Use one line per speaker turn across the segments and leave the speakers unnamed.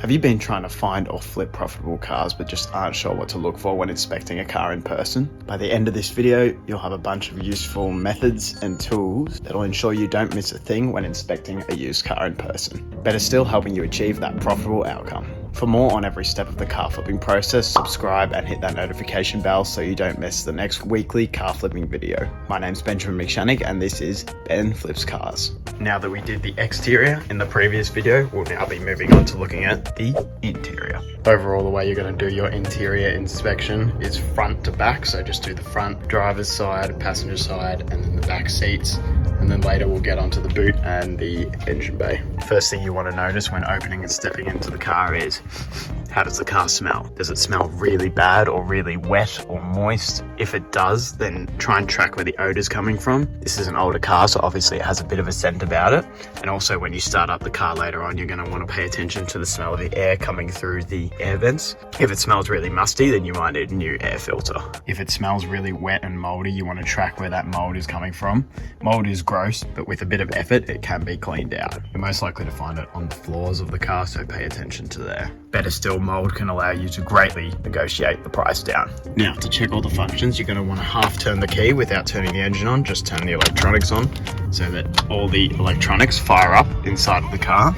Have you been trying to find or flip profitable cars but just aren't sure what to look for when inspecting a car in person? By the end of this video, you'll have a bunch of useful methods and tools that'll ensure you don't miss a thing when inspecting a used car in person. Better still, helping you achieve that profitable outcome. For more on every step of the car flipping process, subscribe and hit that notification bell so you don't miss the next weekly car flipping video. My name's Benjamin McShannig and this is Ben Flips Cars. Now that we did the exterior in the previous video, we'll now be moving on to looking at the interior. Overall, the way you're going to do your interior inspection is front to back, so just do the front, driver's side, passenger side, and then the back seats. And then later we'll get onto the boot and the engine bay. First thing you want to notice when opening and stepping into the car is, how does the car smell? Does it smell really bad or really wet or moist? If it does, then try and track where the odor's coming from. This is an older car, so obviously it has a bit of a scent about it. And also when you start up the car later on, you're going to want to pay attention to the smell of the air coming through the air vents. If it smells really musty, then you might need a new air filter. If it smells really wet and moldy, you want to track where that mold is coming from. Mold is gross, but with a bit of effort, it can be cleaned out. You're most likely to find it on the floors of the car, so pay attention to there. Better still, mold can allow you to greatly negotiate the price down. Now, to check all the functions, you're going to want to half turn the key without turning the engine on, just turn the electronics on so that all the electronics fire up inside of the car.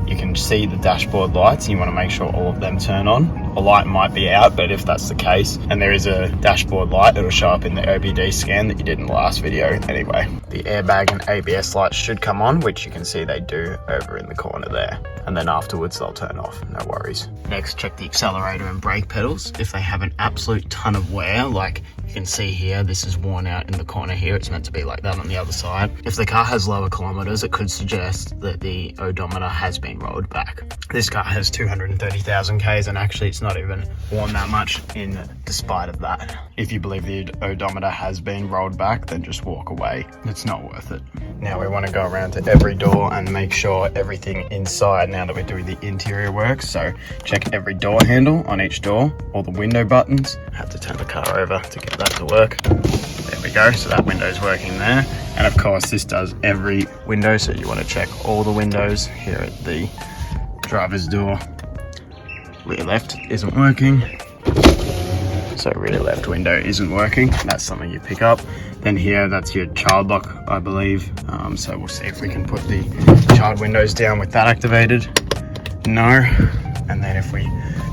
You can see the dashboard lights and you want to make sure all of them turn on. A light might be out, but if that's the case, and there is a dashboard light, it'll show up in the OBD scan that you did in the last video anyway. The airbag and ABS lights should come on, which you can see they do over in the corner there. And then afterwards they'll turn off, no worries. Next, check the accelerator and brake pedals. If they have an absolute ton of wear, like you can see here, this is worn out in the corner here. It's meant to be like that on the other side. If the car has lower kilometers, it could suggest that the odometer has been rolled back. This car has 230,000 Ks and actually it's not even worn that much in despite of that. If you believe the odometer has been rolled back, then just walk away. It's not worth it. Now we want to go around to every door and make sure everything inside, now that we're doing the interior work. So check every door handle on each door, all the window buttons. I have to turn the car over to get that to work. There we go, so that window's working there. And of course this does every window, so you want to check all the windows. Here at the driver's door, rear left isn't working, so rear left window isn't working. That's something you pick up. Then here, that's your child lock, I believe. So we'll see if we can put the child windows down with that activated. No. And then if we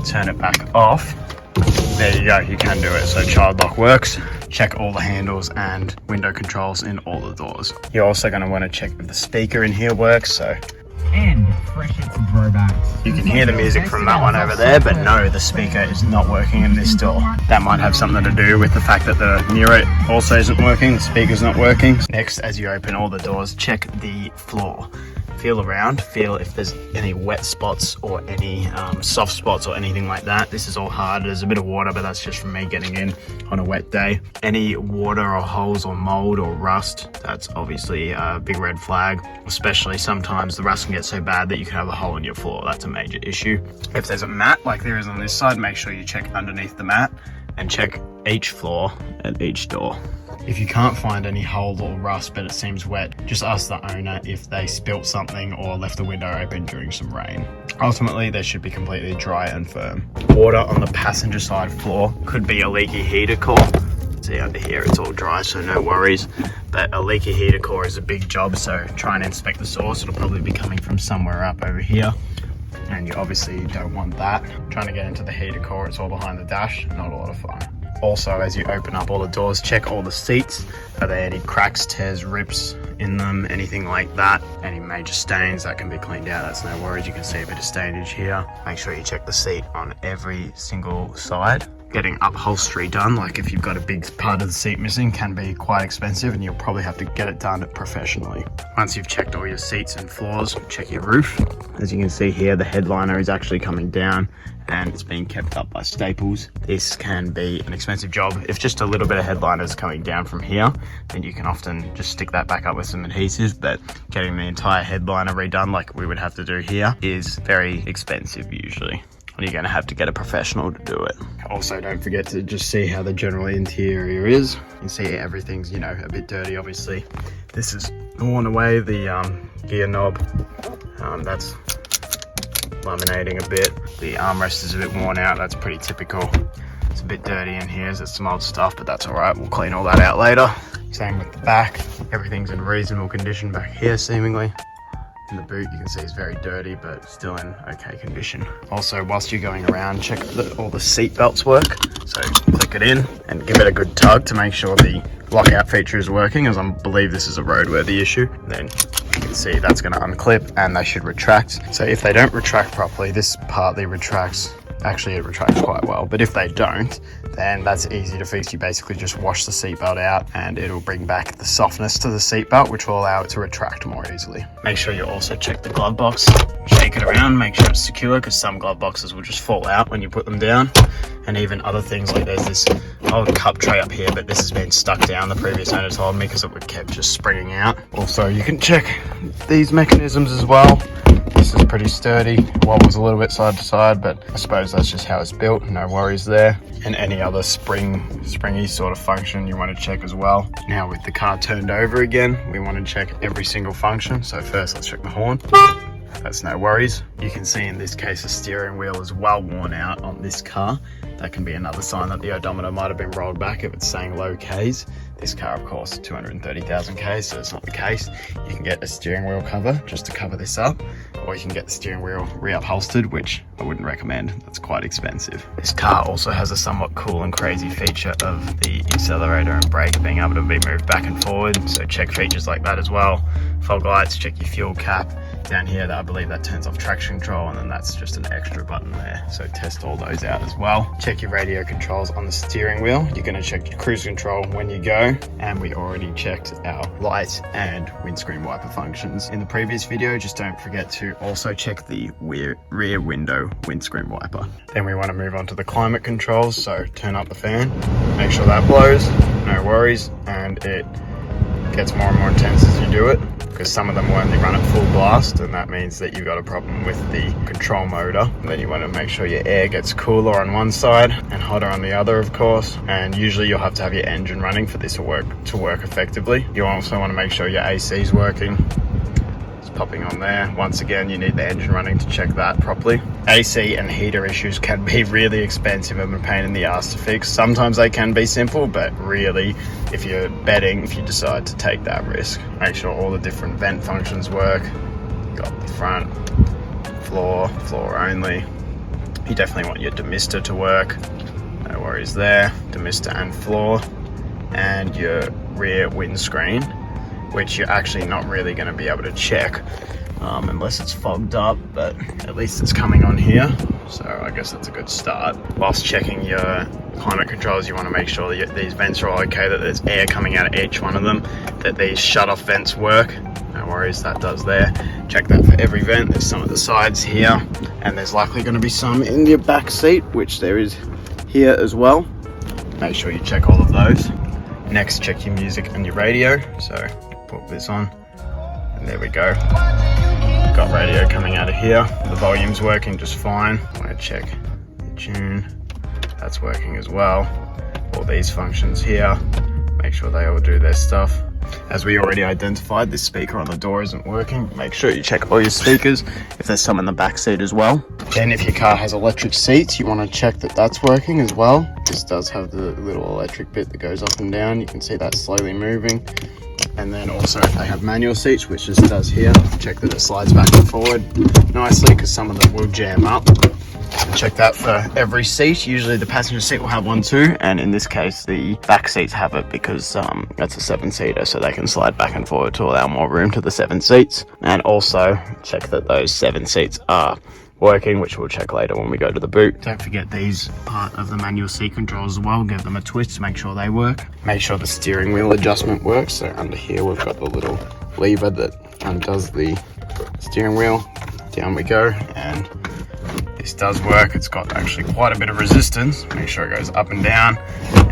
turn it back off, there you go, you can do it. So child lock works. Check all the handles and window controls in all the doors. You're also going to want to check if the speaker in here works. So
and fresh hits and throwbacks.
You can hear the music from that one over there, but no, the speaker is not working in this door. That might have something to do with the fact that the mirror also isn't working, the speaker's not working. Next, as you open all the doors, check the floor. Feel around, feel if there's any wet spots or any soft spots or anything like that. This is all hard. There's a bit of water, but that's just from me getting in on a wet day. Any water or holes or mold or rust, that's obviously a big red flag. Especially sometimes the rust can get so bad that you can have a hole in your floor. That's a major issue. If there's a mat like there is on this side, make sure you check underneath the mat and check each floor at each door. If you can't find any hole or rust but it seems wet, just ask the owner if they spilt something or left the window open during some rain. Ultimately, they should be completely dry and firm. Water on the passenger side floor could be a leaky heater core. See under here, it's all dry, so no worries. But a leaky heater core is a big job, so try and inspect the source. It'll probably be coming from somewhere up over here. And you obviously don't want that. Trying to get into the heater core, it's all behind the dash, not a lot of fun. Also, as you open up all the doors, check all the seats. Are there any cracks, tears, rips in them, anything like that? Any major stains that can be cleaned out, that's no worries. You can see a bit of stainage here. Make sure you check the seat on every single side. Getting upholstery done, like if you've got a big part of the seat missing, can be quite expensive and you'll probably have to get it done professionally. Once you've checked all your seats and floors, check your roof. As you can see here, the headliner is actually coming down and it's being kept up by staples. This can be an expensive job. If just a little bit of headliner is coming down from here, then you can often just stick that back up with some adhesive, but getting the entire headliner redone like we would have to do here is very expensive usually. You're going to have to get a professional to do it. Also, don't forget to just see how the general interior is. You can see everything's, you know, a bit dirty, obviously. This is worn away, the gear knob. That's laminating a bit. The armrest is a bit worn out, that's pretty typical. It's a bit dirty in here, there's some old stuff, but that's all right, we'll clean all that out later. Same with the back, everything's in reasonable condition back here seemingly. In the boot, you can see it's very dirty, but still in okay condition. Also, whilst you're going around, check that all the seat belts work. So click it in and give it a good tug to make sure the lockout feature is working, as I believe this is a roadworthy issue. Then you can see that's going to unclip and they should retract. So if they don't retract properly, this partly retracts. Actually, it retracts quite well, but if they don't, then that's easy to fix. You basically just wash the seatbelt out and it'll bring back the softness to the seatbelt, which will allow it to retract more easily. Make sure you also check the glove box. Shake it around, make sure it's secure, because some glove boxes will just fall out when you put them down. And even other things, like there's this old cup tray up here, but this has been stuck down, the previous owner told me, because it kept just springing out. Also, you can check these mechanisms as well. This is pretty sturdy, wobbles a little bit side to side, but I suppose that's just how it's built, no worries there. And any other springy sort of function you want to check as well. Now with the car turned over again, we want to check every single function. So first let's check the horn. That's no worries. You can see in this case the steering wheel is well worn out on this car. That can be another sign that the odometer might have been rolled back if it's saying low Ks. This car, of course, 230,000 Ks, so it's not the case. You can get a steering wheel cover just to cover this up, or you can get the steering wheel reupholstered, which I wouldn't recommend. That's quite expensive. This car also has a somewhat cool and crazy feature of the accelerator and brake being able to be moved back and forward, so check features like that as well. Fog lights, check your fuel cap. Down here, I believe that turns off traction control, and then that's just an extra button there. So test all those out as well. Check your radio controls on the steering wheel. You're gonna check your cruise control when you go. And we already checked our light and windscreen wiper functions in the previous video. Just don't forget to also check the rear window windscreen wiper. Then we wanna move on to the climate controls. So turn up the fan, make sure that blows, no worries. And it gets more and more intense as you do it, because some of them will only run at full blast, and that means that you've got a problem with the control motor. And then you want to make sure your air gets cooler on one side and hotter on the other, of course. And usually you'll have to have your engine running for this to work effectively. You also want to make sure your AC is working. It's popping on there. Once again, you need the engine running to check that properly. AC and heater issues can be really expensive and a pain in the ass to fix. Sometimes they can be simple, but really, if you're betting, if you decide to take that risk, make sure all the different vent functions work. Got the front, floor only. You definitely want your demister to work. No worries there. Demister and floor. And your rear windscreen, which you're actually not really going to be able to check unless it's fogged up, but at least it's coming on here, so I guess that's a good start. Whilst checking your climate controls, you want to make sure that these vents are all okay, that there's air coming out of each one of them, that these shut-off vents work. No worries, that does there. Check that for every vent. There's some at the sides here, and there's likely going to be some in your back seat, which there is here as well. Make sure you check all of those. Next, check your music and your radio. So put this on, and there we go. Got radio coming out of here. The volume's working just fine. I want to check the tune. That's working as well. All these functions here, make sure they all do their stuff. As we already identified, this speaker on the door isn't working. Make sure you check all your speakers, if there's some in the back seat as well. Then if your car has electric seats, you want to check that that's working as well. This does have the little electric bit that goes up and down. You can see that slowly moving. And then also if they have manual seats, which this does here, check that it slides back and forward nicely, because some of them will jam up. And check that for every seat. Usually the passenger seat will have one too, and in this case the back seats have it, because that's a 7-seater, so they can slide back and forward to allow more room to the 7 seats. And also check that those 7 seats are working, which we'll check later when we go to the boot. Don't forget these part of the manual seat controls as well. Give them a twist to make sure they work. Make sure the steering wheel adjustment works. So under here we've got the little lever that undoes the steering wheel. Down we go, and This does work. It's got actually quite a bit of resistance. Make sure it goes up and down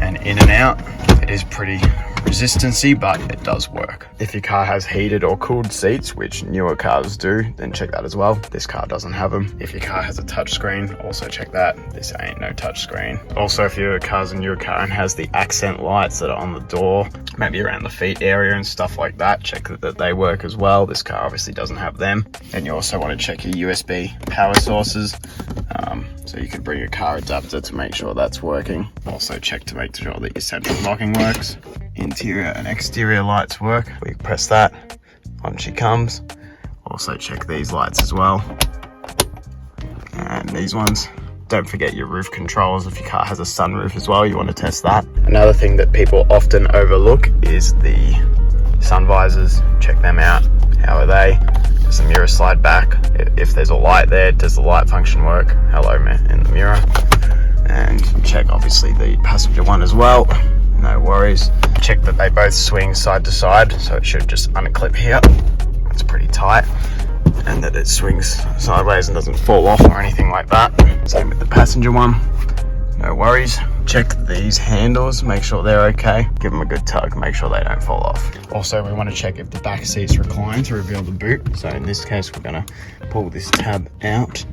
and in and out. It is pretty resistancy, but it does work. If your car has heated or cooled seats, which newer cars do, then check that as well. This car doesn't have them. If your car has a touchscreen, also check that. This ain't no touchscreen. Also, if your car's a newer car and has the accent lights that are on the door, maybe around the feet area and stuff like that, check that they work as well. This car obviously doesn't have them. And you also want to check your USB power sources. So you can bring your car adapter to make sure that's working. Also check to make sure that your central locking works. Interior and exterior lights work. We press that, on she comes. Also check these lights as well. And these ones. Don't forget your roof controls. If your car has a sunroof as well, you want to test that. Another thing that people often overlook is the sun visors. Check them out. How are they? Does the mirror slide back? If there's a light there, does the light function work? Hello, man, in the mirror. And check obviously the passenger one as well. No worries. Check that they both swing side to side, so it should just unclip here. It's pretty tight. And that it swings sideways and doesn't fall off or anything like that. Same with the passenger one. No worries. Check these handles, make sure they're okay. Give them a good tug, make sure they don't fall off. Also, we want to check if the back seats recline to reveal the boot. So in this case, we're gonna pull this tab out.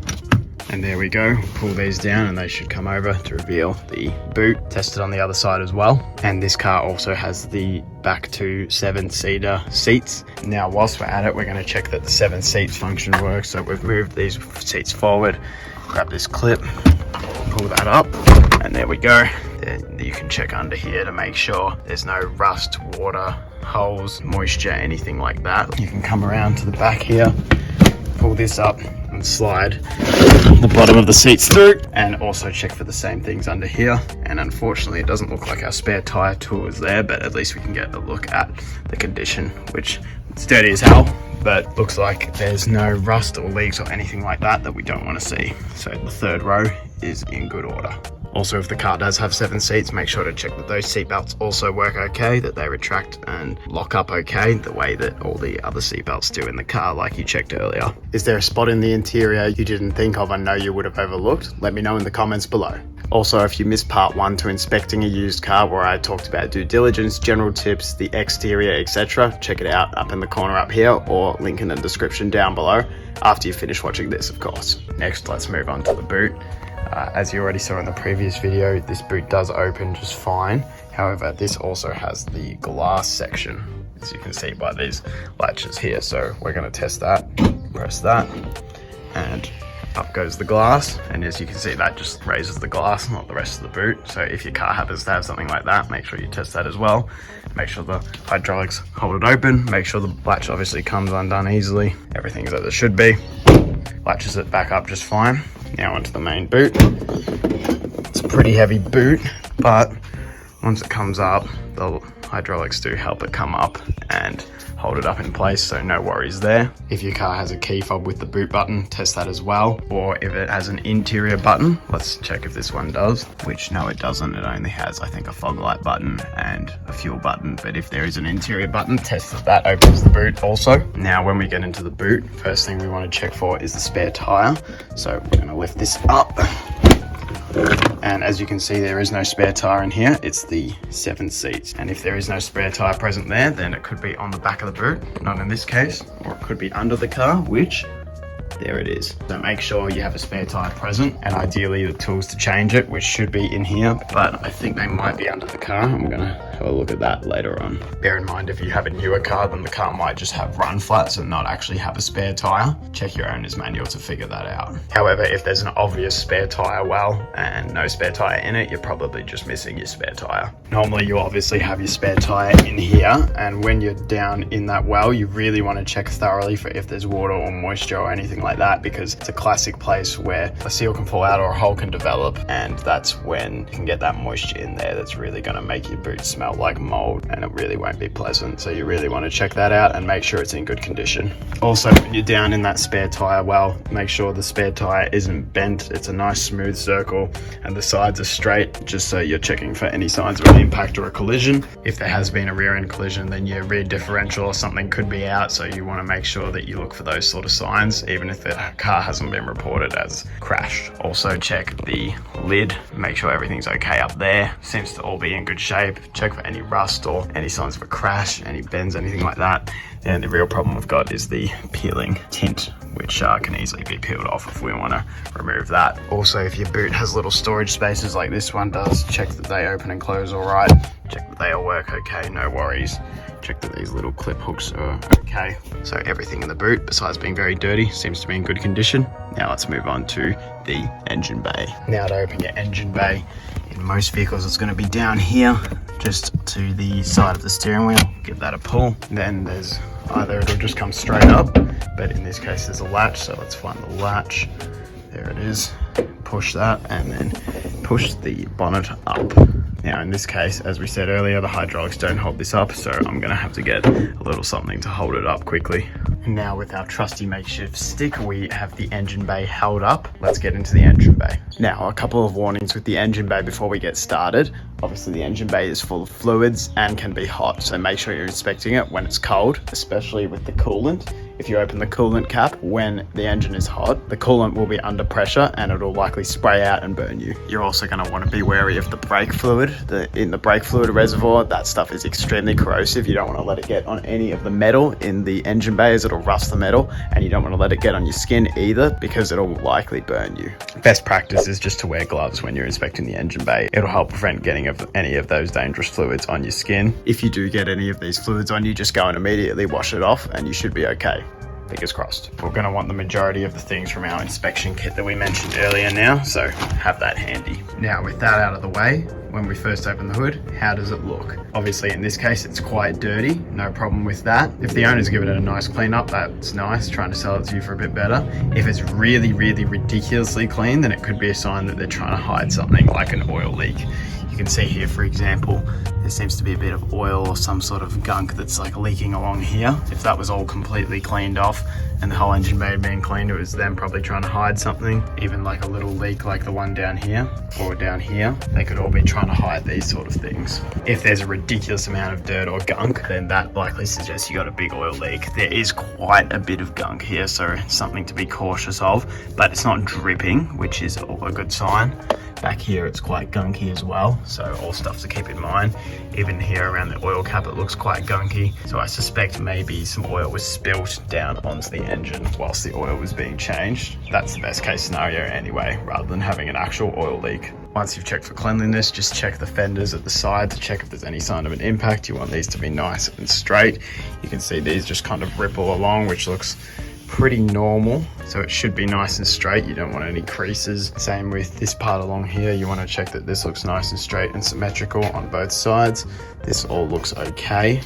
And there we go, pull these down and they should come over to reveal the boot. Test it on the other side as well. And this car also has the back to 7-seater seats. Now, whilst we're at it, we're gonna check that the 7 seats function works. So we've moved these seats forward, grab this clip, pull that up, and there we go. Then you can check under here to make sure there's no rust, water, holes, moisture, anything like that. You can come around to the back here, pull this up and slide the bottom of the seats through, and also check for the same things under here. And unfortunately it doesn't look like our spare tire tool is there, but at least we can get a look at the condition, which it's dirty as hell, but looks like there's no rust or leaks or anything like that we don't want to see. So the third row is in good order. Also, if the car does have 7 seats, make sure to check that those seat belts also work okay, that they retract and lock up okay, the way that all the other seat belts do in the car, like you checked earlier. Is there a spot in the interior you didn't think of and know you would have overlooked? Let me know in the comments below. Also, if you missed part 1 to inspecting a used car, where I talked about due diligence, general tips, the exterior, etc., check it out up in the corner up here, or link in the description down below, after you finish watching this, of course. Next, let's move on to the boot. As you already saw in the previous video, this boot does open just fine. However, this also has the glass section, as you can see by these latches here. So we're going to test that. Press that, and up goes the glass. And as you can see, that just raises the glass, not the rest of the boot. So if your car happens to have something like that, make sure you test that as well. Make sure the hydraulics hold it open. Make sure the latch obviously comes undone easily. Everything's as it should be. Latches it back up just fine. Now onto the main boot. It's a pretty heavy boot, but once it comes up, the hydraulics do help it come up and hold it up in place, so no worries there. If your car has a key fob with the boot button, test that as well. Or if it has an interior button, let's check if this one does, which no, it doesn't. It only has, I think, a fog light button and a fuel button. But if there is an interior button, test that that opens the boot also. Now, when we get into the boot, first thing we want to check for is the spare tire. So we're going to lift this up. And as you can see, there is no spare tire in here. It's the 7 seats. And if there is no spare tire present there, then it could be on the back of the boot, not in this case, or it could be under the car, which there it is. So make sure you have a spare tire present, and ideally the tools to change it, which should be in here, but I think they might be under the car. I'm gonna have a look at that later on. Bear in mind, if you have a newer car, then the car might just have run flats and not actually have a spare tire. Check your owner's manual to figure that out. However, if there's an obvious spare tire well and no spare tire in it, you're probably just missing your spare tire. Normally you obviously have your spare tire in here, and when you're down in that well, you really want to check thoroughly for if there's water or moisture or anything like that, because it's a classic place where a seal can fall out or a hole can develop, and that's when you can get that moisture in there that's really going to make your boot smell smell like mold, and it really won't be pleasant. So you really want to check that out and make sure it's in good condition. Also, when you're down in that spare tire well, make sure the spare tire isn't bent. It's a nice smooth circle and the sides are straight, just so you're checking for any signs of an impact or a collision. If there has been a rear end collision, then your rear differential or something could be out, so you want to make sure that you look for those sort of signs, even if the car hasn't been reported as crashed. Also check the lid, make sure everything's okay up there. Seems to all be in good shape. Check for any rust or any signs of a crash, any bends, anything like that. And the real problem we've got is the peeling tint, which can easily be peeled off if we want to remove that. Also, if your boot has little storage spaces like this one does, check that they open and close all right. Check that they all work okay, no worries. Check that these little clip hooks are okay. So everything in the boot, besides being very dirty, seems to be in good condition. Now let's move on to the engine bay. Now to open your engine bay, in most vehicles it's going to be down here, just to the side of the steering wheel. Give that a pull. Then there's either it'll just come straight up, but in this case there's a latch, so let's find the latch. There it is. Push that and then push the bonnet up. Now in this case, as we said earlier, the hydraulics don't hold this up, so I'm gonna have to get a little something to hold it up quickly. And now with our trusty makeshift stick, we have the engine bay held up. Let's get into the engine bay. Now, a couple of warnings with the engine bay before we get started. Obviously the engine bay is full of fluids and can be hot, so make sure you're inspecting it when it's cold, especially with the coolant. If you open the coolant cap when the engine is hot, the coolant will be under pressure and it'll likely spray out and burn you. You're also going to want to be wary of the brake fluid. In the brake fluid reservoir, that stuff is extremely corrosive. You don't want to let it get on any of the metal in the engine bay, as it'll rust the metal, and you don't want to let it get on your skin either, because it'll likely burn you. Best practice is just to wear gloves when you're inspecting the engine bay. It'll help prevent getting any of those dangerous fluids on your skin. If you do get any of these fluids on you, just go and immediately wash it off and you should be okay. Fingers crossed. We're going to want the majority of the things from our inspection kit that we mentioned earlier now, so have that handy. Now with that out of the way, when we first open the hood, how does it look? Obviously in this case it's quite dirty, no problem with that. If the owner's given it a nice clean up, that's nice, trying to sell it to you for a bit better. If it's really ridiculously clean, then it could be a sign that they're trying to hide something, like an oil leak. You can see here, for example, there seems to be a bit of oil or some sort of gunk that's like leaking along here. If that was all completely cleaned off and the whole engine bay had been cleaned, it was them probably trying to hide something. Even like a little leak like the one down here or down here, they could all be trying to hide these sort of things. If there's a ridiculous amount of dirt or gunk, then that likely suggests you got a big oil leak. There is quite a bit of gunk here, so it's something to be cautious of, but it's not dripping, which is a good sign. Back here it's quite gunky as well, so all stuff to keep in mind. Even here around the oil cap it looks quite gunky, so I suspect maybe some oil was spilt down onto the engine whilst the oil was being changed. That's the best case scenario anyway, rather than having an actual oil leak. Once you've checked for cleanliness, just check the fenders at the side to check if there's any sign of an impact. You want these to be nice and straight. You can see these just kind of ripple along, which looks pretty normal, so it should be nice and straight. You don't want any creases. Same with this part along here, you want to check that this looks nice and straight and symmetrical on both sides. This all looks okay.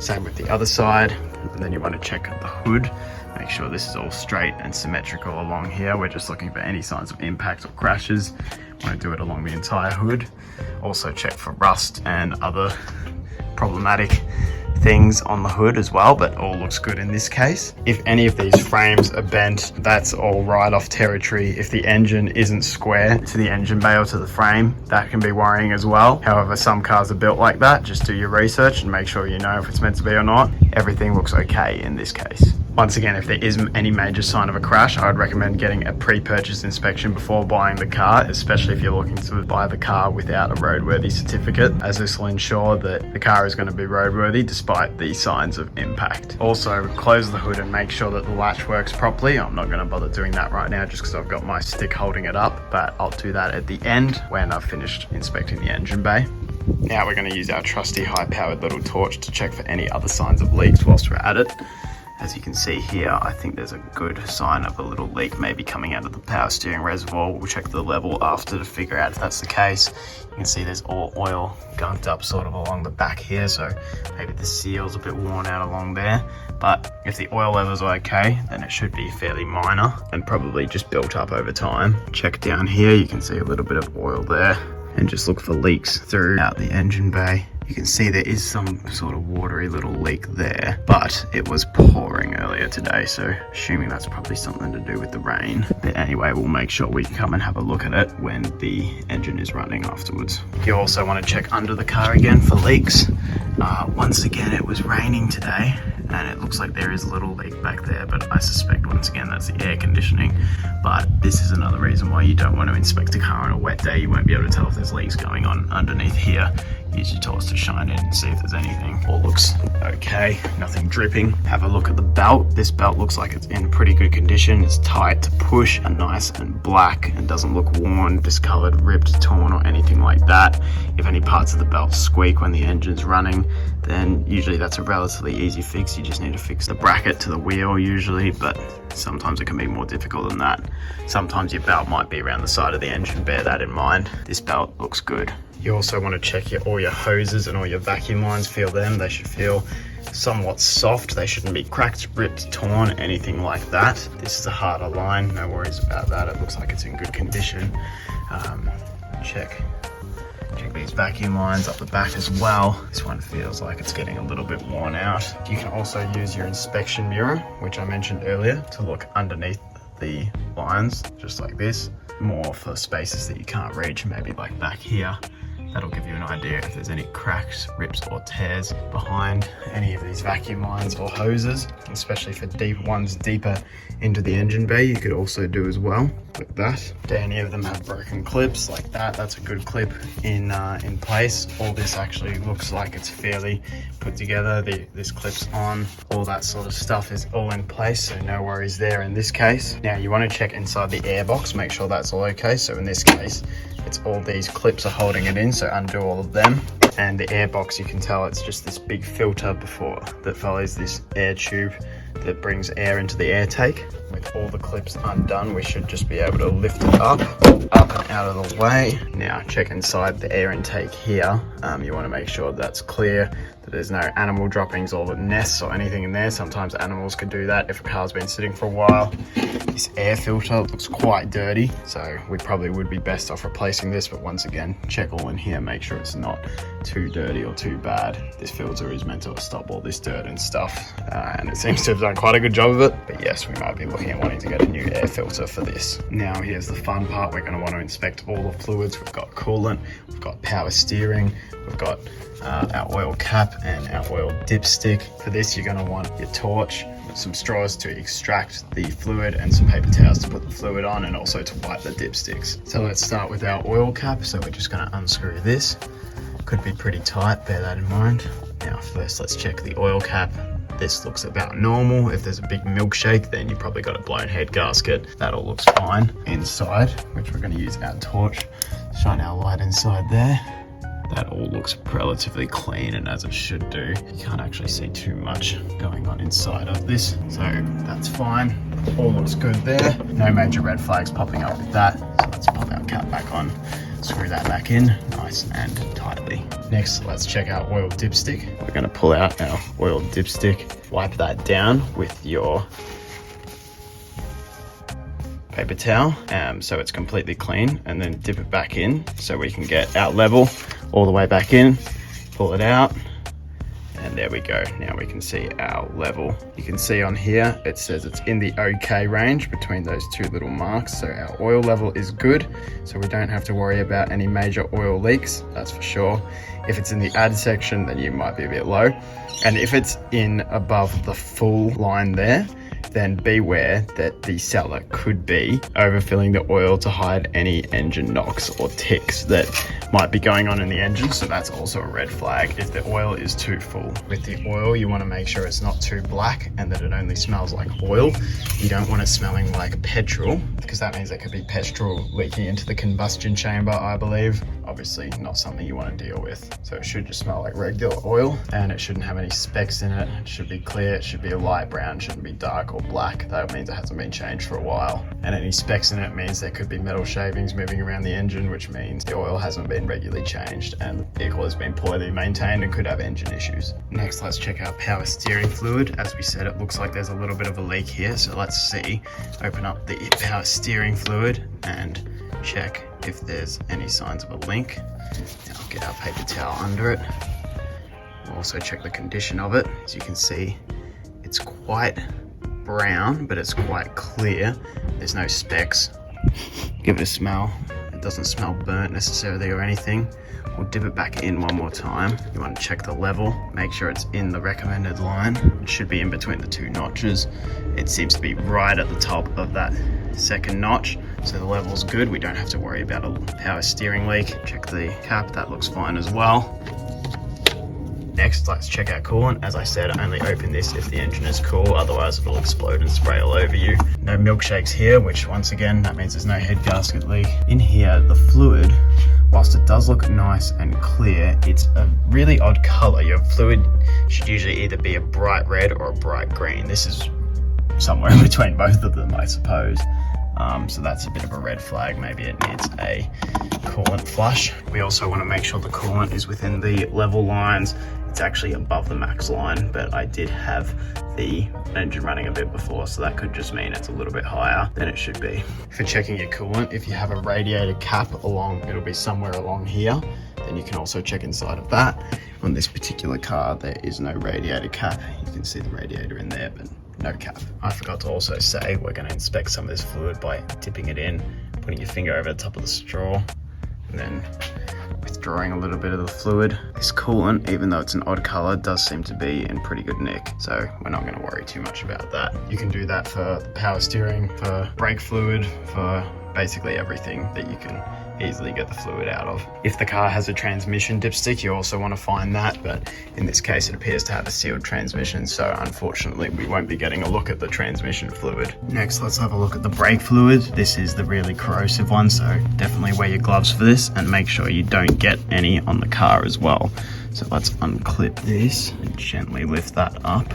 Same with the other side, and then you want to check the hood, make sure this is all straight and symmetrical along here. We're just looking for any signs of impact or crashes. Want to do it along the entire hood. Also check for rust and other problematic things on the hood as well, but all looks good in this case. If any of these frames are bent, that's all right off territory. If the engine isn't square to the engine bay or to the frame, that can be worrying as well. However, some cars are built like that. Just do your research and make sure you know if it's meant to be or not. Everything looks okay in this case. Once again, if there isn't any major sign of a crash, I would recommend getting a pre-purchase inspection before buying the car, especially if you're looking to buy the car without a roadworthy certificate, as this will ensure that the car is going to be roadworthy despite the signs of impact. Also, close the hood and make sure that the latch works properly. I'm not going to bother doing that right now just because I've got my stick holding it up, but I'll do that at the end when I've finished inspecting the engine bay. Now we're going to use our trusty high-powered little torch to check for any other signs of leaks whilst we're at it. As you can see here, I think there's a good sign of a little leak maybe coming out of the power steering reservoir. We'll check the level after to figure out if that's the case. You can see there's all oil gunked up sort of along the back here, so maybe the seal's a bit worn out along there. But if the oil levels are okay, then it should be fairly minor and probably just built up over time. Check down here, you can see a little bit of oil there, and just look for leaks throughout the engine bay. You can see there is some sort of watery little leak there, but it was pouring earlier today, so assuming that's probably something to do with the rain. But anyway, we'll make sure we come and have a look at it when the engine is running afterwards. You also want to check under the car again for leaks. Once again, it was raining today, and it looks like there is a little leak back there, but I suspect once again that's the air conditioning. But this is another reason why you don't want to inspect a car on a wet day. You won't be able to tell if there's leaks going on underneath here. Use your torch to shine in and see if there's anything. All looks okay, nothing dripping. Have a look at the belt. This belt looks like it's in pretty good condition. It's tight to push and nice and black and doesn't look worn, discolored, ripped, torn or anything like that. If any parts of the belt squeak when the engine's running, then usually that's a relatively easy fix. You just need to fix the bracket to the wheel usually, but sometimes it can be more difficult than that. Sometimes your belt might be around the side of the engine, bear that in mind. This belt looks good. You also want to check all your hoses and all your vacuum lines, feel them. They should feel somewhat soft. They shouldn't be cracked, ripped, torn, anything like that. This is a harder line, no worries about that. It looks like it's in good condition. Check these vacuum lines up the back as well. This one feels like it's getting a little bit worn out. You can also use your inspection mirror, which I mentioned earlier, to look underneath the lines, just like this. More for spaces that you can't reach, maybe like back here. That'll give you an idea if there's any cracks, rips or tears behind any of these vacuum lines or hoses, especially for deep ones deeper into the engine bay. You could also do as well, like that. Do any of them have broken clips like that? That's a good clip in place. All this actually looks like it's fairly put together. This clip's on, all that sort of stuff is all in place, so no worries there in this case. Now you want to check inside the airbox, make sure that's all okay. So in this case, it's all these clips are holding it in, so undo all of them. And the airbox, you can tell it's just this big filter that follows this air tube that brings air into the air tank. With all the clips undone, we should just be able to lift it up and out of the way. Now check inside the air intake here. You want to make sure that's clear, that there's no animal droppings or nests or anything in there. Sometimes animals could do that if a car's been sitting for a while. This air filter looks quite dirty, so we probably would be best off replacing this, but once again, check all in here, make sure it's not too dirty or too bad. This filter is meant to stop all this dirt and stuff, and it seems to have done quite a good job of it, but yes, we might be looking at wanting to get a new air filter for this. Now here's the fun part. We're going to want to inspect all the fluids. We've got coolant, we've got power steering, we've got our oil cap and our oil dipstick. For this, you're going to want your torch, some straws to extract the fluid, and some paper towels to put the fluid on, and also to wipe the dipsticks. So let's start with our oil cap. So we're just going to unscrew this. Could be pretty tight, bear that in mind. Now first let's check the oil cap. This looks about normal. If there's a big milkshake, then you've probably got a blown head gasket. That all looks fine. Inside, which we're going to use our torch, shine our light inside there. That all looks relatively clean, and as it should do. You can't actually see too much going on inside of this, so that's fine. All looks good there. No major red flags popping up with that. So let's pop our cap back on, screw that back in nice and tightly. Next, let's check our oil dipstick. We're going to pull out our oil dipstick, wipe that down with your paper towel so it's completely clean, and then dip it back in so we can get our level all the way back in. Pull it out, and there we go. Now we can see our level. You can see on here it says it's in the okay range between those two little marks, so our oil level is good, so we don't have to worry about any major oil leaks, that's for sure. If it's in the add section, then you might be a bit low, and if it's in above the full line there, then beware that the seller could be overfilling the oil to hide any engine knocks or ticks that might be going on in the engine. So that's also a red flag if the oil is too full. With the oil, you want to make sure it's not too black and that it only smells like oil. You don't want it smelling like petrol, because that means there could be petrol leaking into the combustion chamber, I believe. Obviously not something you want to deal with. So it should just smell like regular oil, and it shouldn't have any specks in it. It should be clear, it should be a light brown, it shouldn't be dark or black. That means it hasn't been changed for a while. And any specks in it means there could be metal shavings moving around the engine, which means the oil hasn't been regularly changed and the vehicle has been poorly maintained and could have engine issues. Next, let's check our power steering fluid. As we said, it looks like there's a little bit of a leak here, so let's see. Open up the power steering fluid and check if there's any signs of a leak. Now I'll get our paper towel under it. also check the condition of it. As you can see, it's quite brown, but it's quite clear. There's no specks. Give it a smell. It doesn't smell burnt necessarily or anything. We'll dip it back in one more time. You want to check the level, make sure it's in the recommended line. It should be in between the 2 notches. It seems to be right at the top of that second notch, so the level's good. We don't have to worry about a power steering leak. Check the cap, that looks fine as well. Next, let's check our coolant. As I said, only open this if the engine is cool, otherwise it'll explode and spray all over you. No milkshakes here, which once again, that means there's no head gasket leak. In here, the fluid, whilst it does look nice and clear, it's a really odd color. Your fluid should usually either be a bright red or a bright green. This is somewhere in between both of them, I suppose. So that's a bit of a red flag. Maybe it needs a coolant flush. We also want to make sure the coolant is within the level lines. It's actually above the max line, but I did have the engine running a bit before, so that could just mean it's a little bit higher than it should be. For checking your coolant, if you have a radiator cap it'll be somewhere along here, then you can also check inside of that. On this particular car, there is no radiator cap. You can see the radiator in there, but no cap. I forgot to also say we're going to inspect some of this fluid by dipping it in, putting your finger over the top of the straw, and then withdrawing a little bit of the fluid. This coolant, even though it's an odd color, does seem to be in pretty good nick, so we're not going to worry too much about that. You can do that for the power steering, for brake fluid, for basically everything that you can easily get the fluid out of. If the car has a transmission dipstick, you also want to find that, but in this case it appears to have a sealed transmission, so unfortunately we won't be getting a look at the transmission fluid. Next, let's have a look at the brake fluid. This is the really corrosive one, so definitely wear your gloves for this and make sure you don't get any on the car as well. So let's unclip this and gently lift that up.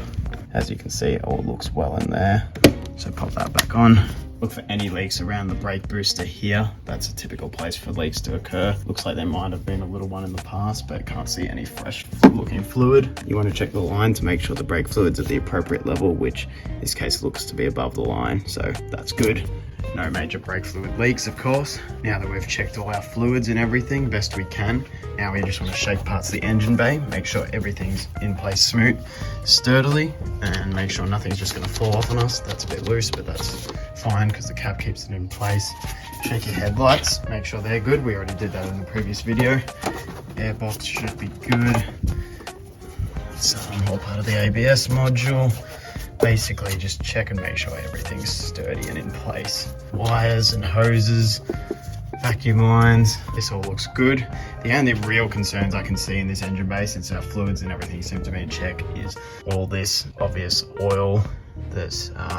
As you can see, all looks well in there, so pop that back on. Look for any leaks around the brake booster here. That's a typical place for leaks to occur. Looks like there might have been a little one in the past, but can't see any fresh looking fluid. You want to check the line to make sure the brake fluid's at the appropriate level, which in this case looks to be above the line, so that's good. No major brake fluid leaks, of course. Now that we've checked all our fluids and everything best we can, now we just want to shake parts of the engine bay, make sure everything's in place smooth, sturdily, and make sure nothing's just going to fall off on us. That's a bit loose, but that's fine because the cap keeps it in place. Check your headlights, make sure they're good. We already did that in the previous video. Airbox should be good. It's all part of the ABS module. Basically just check and make sure everything's sturdy and in place. Wires and hoses, vacuum lines, this all looks good. The only real concerns I can see in this engine bay, since our fluids and everything seem to be in check, is all this obvious oil that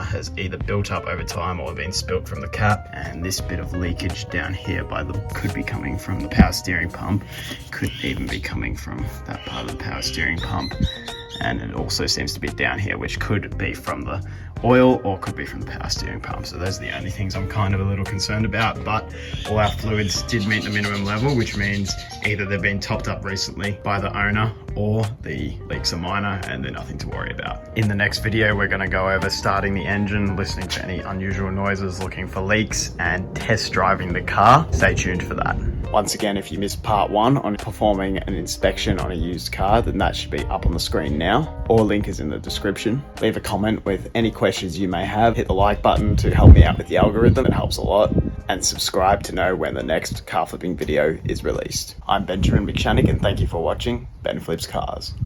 has either built up over time or been spilt from the cap, and this bit of leakage down here could be coming from the power steering pump, could even be coming from that part of the power steering pump, and it also seems to be down here, which could be from the oil or could be from the power steering pump. So those are the only things I'm kind of a little concerned about, but all our fluids did meet the minimum level, which means either they've been topped up recently by the owner or the leaks are minor and they're nothing to worry about. In the next video, we're going to go over starting the engine, listening for any unusual noises, looking for leaks, and test driving the car. Stay tuned for that. Once again, if you missed part 1 on performing an inspection on a used car, then that should be up on the screen now, or link is in the description. Leave a comment with any questions you may have. Hit the like button to help me out with the algorithm, it helps a lot. And subscribe to know when the next car flipping video is released. I'm Benjamin McShannock and thank you for watching Ben Flips Cars.